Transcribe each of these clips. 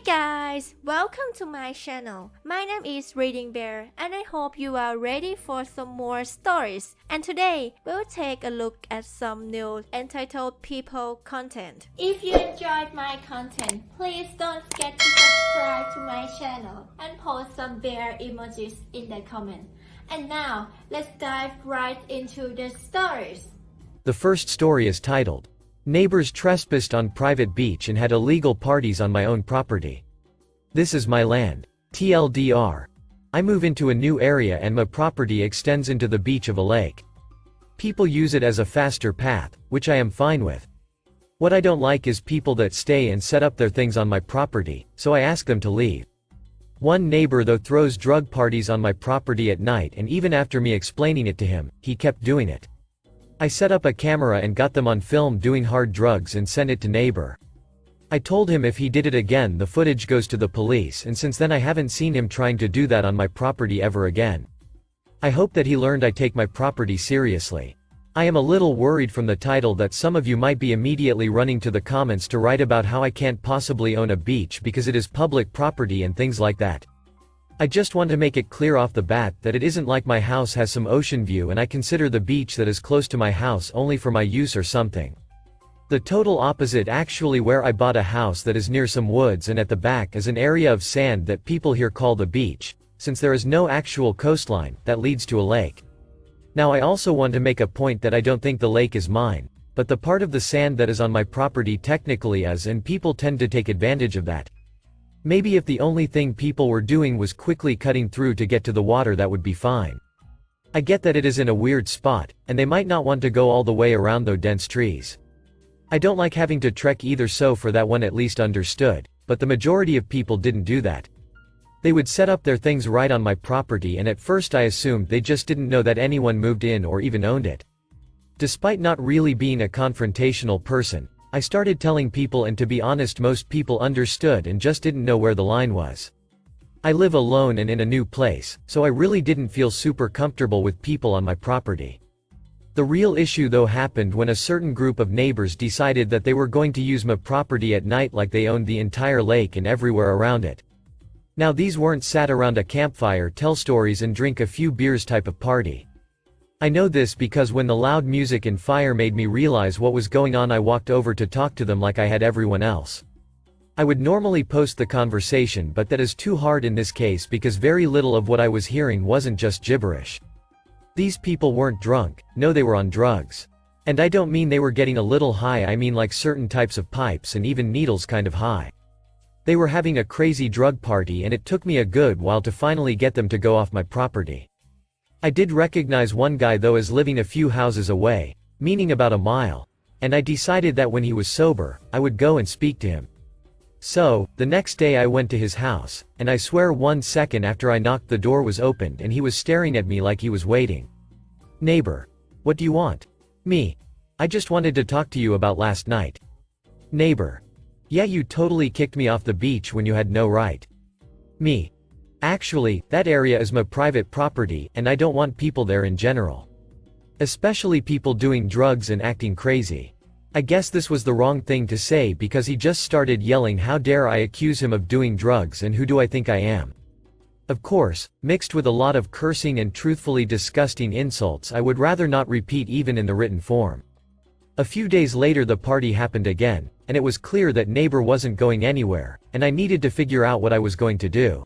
guys, welcome to my channel. My name is ReadingBear and I hope you are ready for some more stories. And today, we'll take a look at some new entitled people content. If you enjoyed my content, please don't forget to subscribe to my channel and post some bear emojis in the comment. And now, let's dive right into the stories. The first story is titled, Neighbors Trespassed on Private Beach and Had Illegal Parties on My Own Property. This is my land. TLDR. I move into a new area and my property extends into the beach of a lake. People use it as a faster path, which I am fine with. What I don't like is people that stay and set up their things on my property, so I ask them to leave. One neighbor though throws drug parties on my property at night, and even after me explaining it to him, he kept doing it. I set up a camera and got them on film doing hard drugs and sent it to neighbor. I told him if he did it again the footage goes to the police, and since then I haven't seen him trying to do that on my property ever again. I hope that he learned I take my property seriously. I am a little worried from the title that some of you might be immediately running to the comments to write about how I can't possibly own a beach because it is public property and things like that. I just want to make it clear off the bat that it isn't like my house has some ocean view and I consider the beach that is close to my house only for my use or something. The total opposite actually, where I bought a house that is near some woods and at the back is an area of sand that people here call the beach, since there is no actual coastline that leads to a lake. Now I also want to make a point that I don't think the lake is mine, but the part of the sand that is on my property technically is, and people tend to take advantage of that. Maybe if the only thing people were doing was quickly cutting through to get to the water, that would be fine. I get that it is in a weird spot, and they might not want to go all the way around those dense trees. I don't like having to trek either, so for that one at least understood, but the majority of people didn't do that. They would set up their things right on my property, and at first I assumed they just didn't know that anyone moved in or even owned it. Despite not really being a confrontational person, I started telling people, and to be honest most people understood and just didn't know where the line was. I live alone and in a new place, so I really didn't feel super comfortable with people on my property. The real issue though happened when a certain group of neighbors decided that they were going to use my property at night like they owned the entire lake and everywhere around it. Now these weren't sat around a campfire, tell stories and drink a few beers type of party. I know this because when the loud music and fire made me realize what was going on, I walked over to talk to them like I had everyone else. I would normally post the conversation, but that is too hard in this case because very little of what I was hearing wasn't just gibberish. These people weren't drunk, no, they were on drugs. And I don't mean they were getting a little high, I mean like certain types of pipes and even needles kind of high. They were having a crazy drug party, and it took me a good while to finally get them to go off my property. I did recognize one guy though as living a few houses away, meaning about a mile, and I decided that when he was sober, I would go and speak to him. So, the next day I went to his house, and I swear 1 second after I knocked the door was opened and he was staring at me like he was waiting. Neighbor. What do you want? Me. I just wanted to talk to you about last night. Neighbor. Yeah, you totally kicked me off the beach when you had no right. Me. Actually, that area is my private property and I don't want people there in general. Especially people doing drugs and acting crazy. I guess this was the wrong thing to say because he just started yelling, how dare I accuse him of doing drugs and who do I think I am? Of course, mixed with a lot of cursing and truthfully disgusting insults I would rather not repeat even in the written form. A few days later the party happened again, and it was clear that neighbor wasn't going anywhere, and I needed to figure out what I was going to do.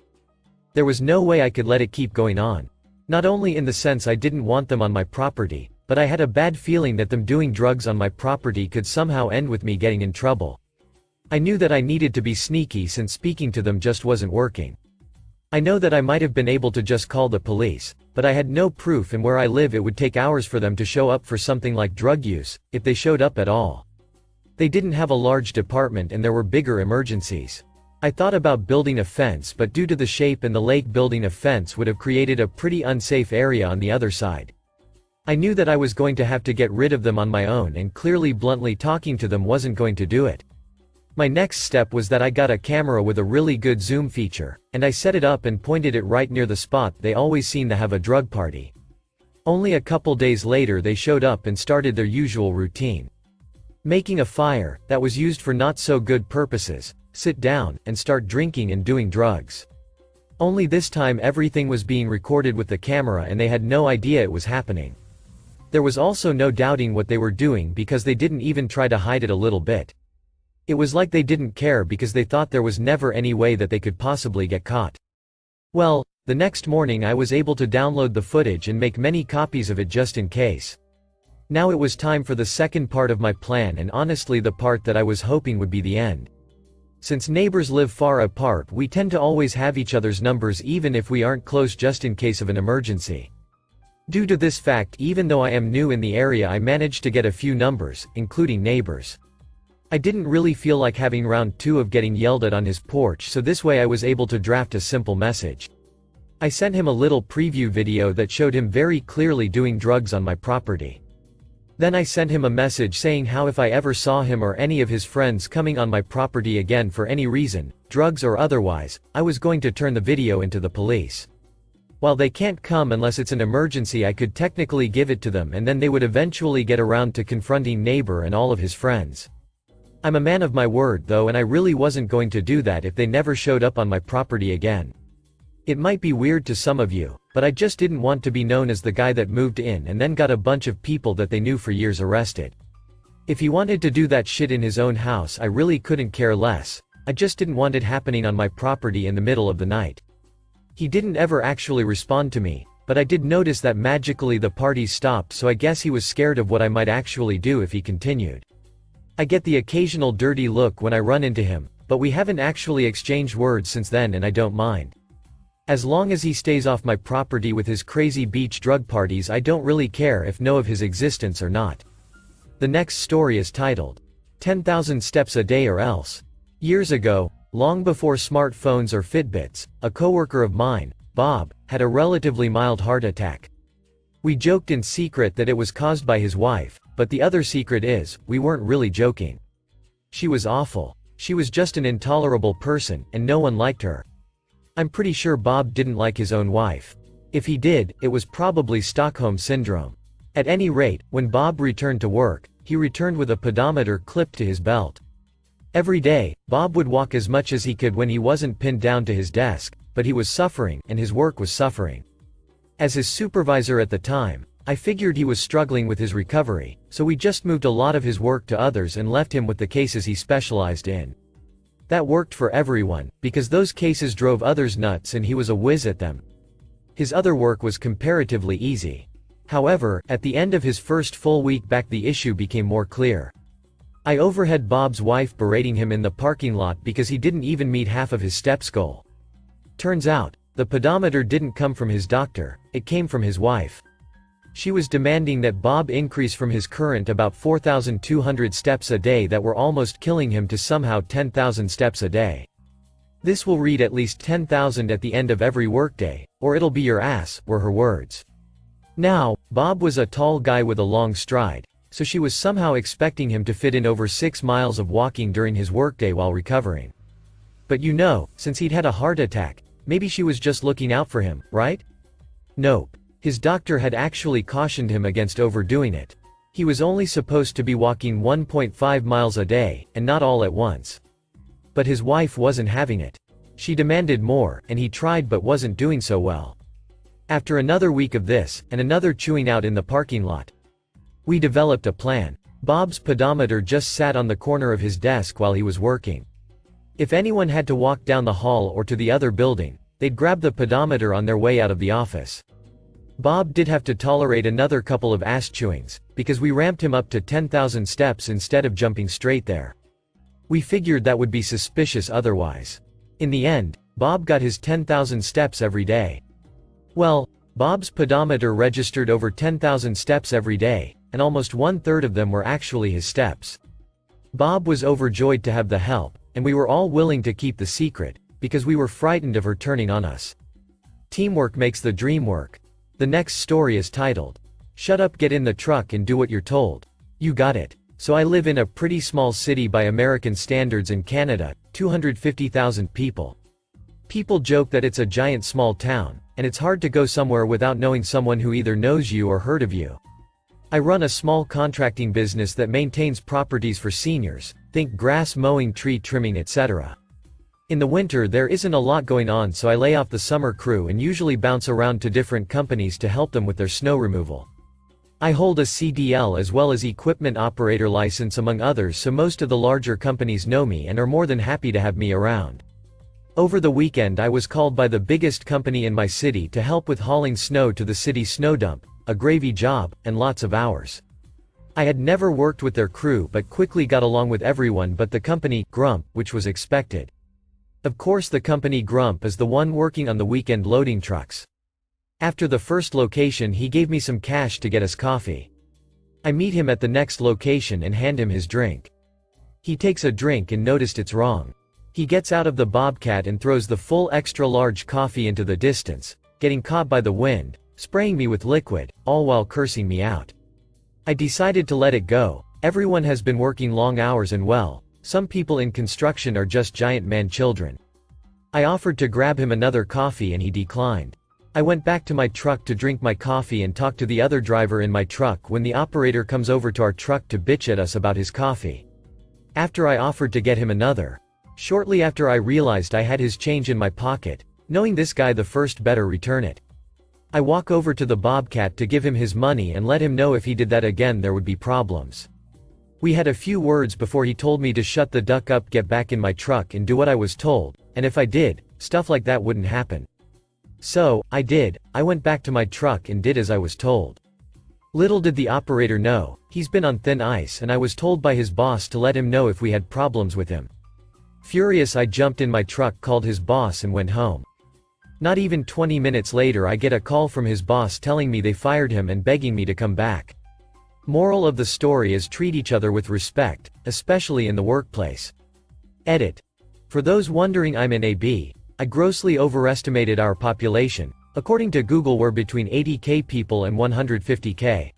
There was no way I could let it keep going on. Not only in the sense I didn't want them on my property, but I had a bad feeling that them doing drugs on my property could somehow end with me getting in trouble. I knew that I needed to be sneaky since speaking to them just wasn't working. I know that I might have been able to just call the police, but I had no proof, and where I live it would take hours for them to show up for something like drug use, if they showed up at all. They didn't have a large department and there were bigger emergencies. I thought about building a fence, but due to the shape and the lake, building a fence would have created a pretty unsafe area on the other side. I knew that I was going to have to get rid of them on my own, and clearly bluntly talking to them wasn't going to do it. My next step was that I got a camera with a really good zoom feature, and I set it up and pointed it right near the spot they always seem to have a drug party. Only a couple days later they showed up and started their usual routine. Making a fire, that was used for not so good purposes, sit down, and start drinking and doing drugs. Only this time everything was being recorded with the camera and they had no idea it was happening. There was also no doubting what they were doing because they didn't even try to hide it a little bit. It was like they didn't care because they thought there was never any way that they could possibly get caught. Well, the next morning I was able to download the footage and make many copies of it just in case. Now it was time for the second part of my plan, and honestly the part that I was hoping would be the end. Since neighbors live far apart, we tend to always have each other's numbers even if we aren't close, just in case of an emergency. Due to this fact, even though I am new in the area, I managed to get a few numbers, including neighbors. I didn't really feel like having round 2 of getting yelled at on his porch, so this way I was able to draft a simple message. I sent him a little preview video that showed him very clearly doing drugs on my property. Then I sent him a message saying how if I ever saw him or any of his friends coming on my property again for any reason, drugs or otherwise, I was going to turn the video into the police. While they can't come unless it's an emergency, I could technically give it to them and then they would eventually get around to confronting neighbor and all of his friends. I'm a man of my word though, and I really wasn't going to do that if they never showed up on my property again. It might be weird to some of you, but I just didn't want to be known as the guy that moved in and then got a bunch of people that they knew for years arrested. If he wanted to do that shit in his own house, I really couldn't care less. I just didn't want it happening on my property in the middle of the night. He didn't ever actually respond to me, but I did notice that magically the parties stopped, so I guess he was scared of what I might actually do if he continued. I get the occasional dirty look when I run into him, but we haven't actually exchanged words since then and I don't mind. As long as he stays off my property with his crazy beach drug parties, I don't really care if know of his existence or not. The next story is titled, 10,000 Steps a Day or Else. Years ago, long before smartphones or Fitbits, a coworker of mine, Bob, had a relatively mild heart attack. We joked in secret that it was caused by his wife, but the other secret is, we weren't really joking. She was awful. She was just an intolerable person, and no one liked her. I'm pretty sure Bob didn't like his own wife. If he did, it was probably Stockholm Syndrome. At any rate, when Bob returned to work, he returned with a pedometer clipped to his belt. Every day, Bob would walk as much as he could when he wasn't pinned down to his desk, but he was suffering, and his work was suffering. As his supervisor at the time, I figured he was struggling with his recovery, so we just moved a lot of his work to others and left him with the cases he specialized in. That worked for everyone, because those cases drove others nuts and he was a whiz at them. His other work was comparatively easy. However, at the end of his first full week back, the issue became more clear. I overheard Bob's wife berating him in the parking lot because he didn't even meet half of his steps goal. Turns out, the pedometer didn't come from his doctor, it came from his wife. She was demanding that Bob increase from his current about 4,200 steps a day that were almost killing him to somehow 10,000 steps a day. This will read at least 10,000 at the end of every workday, or it'll be your ass, were her words. Now, Bob was a tall guy with a long stride, so she was somehow expecting him to fit in over 6 miles of walking during his workday while recovering. But you know, since he'd had a heart attack, maybe she was just looking out for him, right? Nope. His doctor had actually cautioned him against overdoing it. He was only supposed to be walking 1.5 miles a day, and not all at once. But his wife wasn't having it. She demanded more, and he tried but wasn't doing so well. After another week of this, and another chewing out in the parking lot, we developed a plan. Bob's pedometer just sat on the corner of his desk while he was working. If anyone had to walk down the hall or to the other building, they'd grab the pedometer on their way out of the office. Bob did have to tolerate another couple of ass chewings, because we ramped him up to 10,000 steps instead of jumping straight there. We figured that would be suspicious otherwise. In the end, Bob got his 10,000 steps every day. Well, Bob's pedometer registered over 10,000 steps every day, and almost 1/3 of them were actually his steps. Bob was overjoyed to have the help, and we were all willing to keep the secret, because we were frightened of her turning on us. Teamwork makes the dream work. The next story is titled, Shut Up, Get in the Truck and Do What You're Told. You got it. So I live in a pretty small city by American standards in Canada, 250,000 people. People joke that it's a giant small town, and it's hard to go somewhere without knowing someone who either knows you or heard of you. I run a small contracting business that maintains properties for seniors, think grass mowing, tree trimming, etc. In the winter there isn't a lot going on, so I lay off the summer crew and usually bounce around to different companies to help them with their snow removal. I hold a CDL as well as equipment operator license among others, so most of the larger companies know me and are more than happy to have me around. Over the weekend I was called by the biggest company in my city to help with hauling snow to the city snow dump, a gravy job, and lots of hours. I had never worked with their crew but quickly got along with everyone but the company, Grump, which was expected. Of course the company Grump is the one working on the weekend loading trucks. After the first location he gave me some cash to get us coffee. I meet him at the next location and hand him his drink. He takes a drink and noticed it's wrong. He gets out of the Bobcat and throws the full extra large coffee into the distance, getting caught by the wind, spraying me with liquid, all while cursing me out. I decided to let it go. Everyone has been working long hours and well, some people in construction are just giant man children. I offered to grab him another coffee and he declined. I went back to my truck to drink my coffee and talk to the other driver in my truck when the operator comes over to our truck to bitch at us about his coffee. After I offered to get him another. Shortly after I realized I had his change in my pocket, knowing this guy the first better return it. I walk over to the Bobcat to give him his money and let him know if he did that again there would be problems. We had a few words before he told me to shut the duck up, get back in my truck and do what I was told, and if I did, stuff like that wouldn't happen. So, I did. I went back to my truck and did as I was told. Little did the operator know, he's been on thin ice and I was told by his boss to let him know if we had problems with him. Furious I jumped in my truck, called his boss and went home. Not even 20 minutes later I get a call from his boss telling me they fired him and begging me to come back. Moral of the story is treat each other with respect, especially in the workplace. Edit. For those wondering, I'm in AB. I grossly overestimated our population. According to Google we're between 80k people and 150k.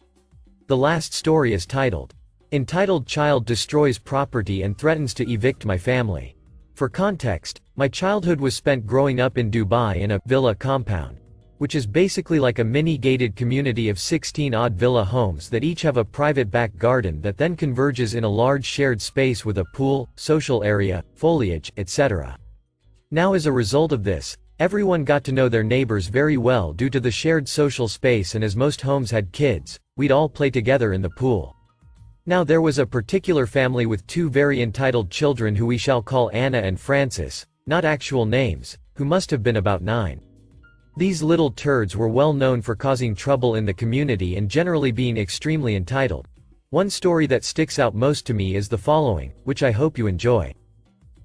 The last story is titled, Entitled Child Destroys Property and Threatens to Evict My Family. For context, my childhood was spent growing up in Dubai in a villa compound, which is basically like a mini gated community of 16 odd villa homes that each have a private back garden that then converges in a large shared space with a pool, social area, foliage, etc. Now as a result of this, everyone got to know their neighbors very well due to the shared social space, and as most homes had kids, we'd all play together in the pool. Now there was a particular family with two very entitled children who we shall call Anna and Francis, not actual names, who must have been about 9. These little turds were well known for causing trouble in the community and generally being extremely entitled. One story that sticks out most to me is the following, which I hope you enjoy.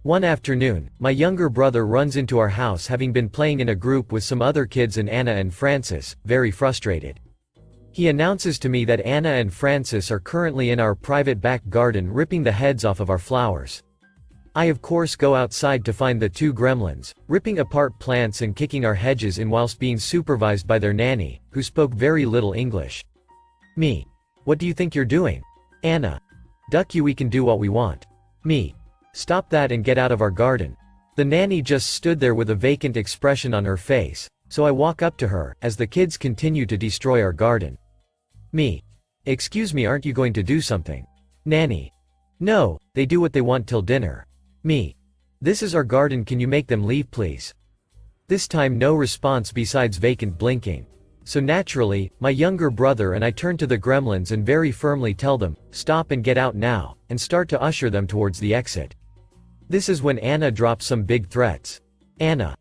One afternoon, my younger brother runs into our house having been playing in a group with some other kids and Anna and Francis, very frustrated. He announces to me that Anna and Francis are currently in our private back garden ripping the heads off of our flowers. I of course go outside to find the two gremlins, ripping apart plants and kicking our hedges in whilst being supervised by their nanny, who spoke very little English. Me. What do you think you're doing? Anna. Duck you, we can do what we want. Me. Stop that and get out of our garden. The nanny just stood there with a vacant expression on her face, so I walk up to her, as the kids continue to destroy our garden. Me. Excuse me, aren't you going to do something? Nanny. No, they do what they want till dinner. Me. This is our garden, can you make them leave please? This time no response besides vacant blinking. So naturally, my younger brother and I turn to the gremlins and very firmly tell them, stop and get out now, and start to usher them towards the exit. This is when Anna drops some big threats. Anna.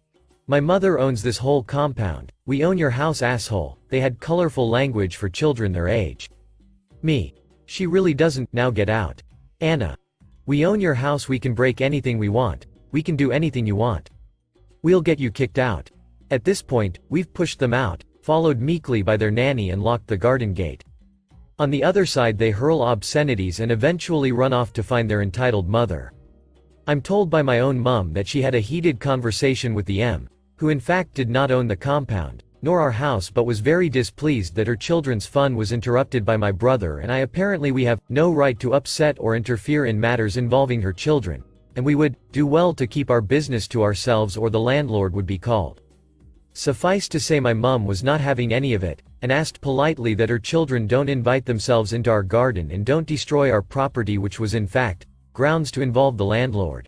My mother owns this whole compound. We own your house, asshole. They had colorful language for children their age. Me. She really doesn't, now get out. Anna. We own your house, we can break anything we want. We can do anything you want. We'll get you kicked out. At this point, we've pushed them out, followed meekly by their nanny, and locked the garden gate. On the other side they hurl obscenities and eventually run off to find their entitled mother. I'm told by my own mum that she had a heated conversation with the M, who in fact did not own the compound, nor our house, but was very displeased that her children's fun was interrupted by my brother and I. Apparently we have no right to upset or interfere in matters involving her children, and we would do well to keep our business to ourselves or the landlord would be called. Suffice to say my mum was not having any of it, and asked politely that her children don't invite themselves into our garden and don't destroy our property, which was in fact grounds to involve the landlord.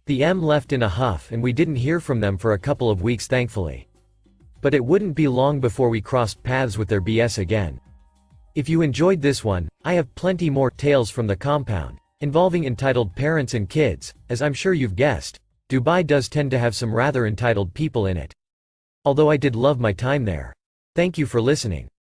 The M left in a huff and we didn't hear from them for a couple of weeks thankfully. But it wouldn't be long before we crossed paths with their BS again. If you enjoyed this one, I have plenty more tales from the compound, involving entitled parents and kids. As I'm sure you've guessed, Dubai does tend to have some rather entitled people in it. Although I did love my time there. Thank you for listening.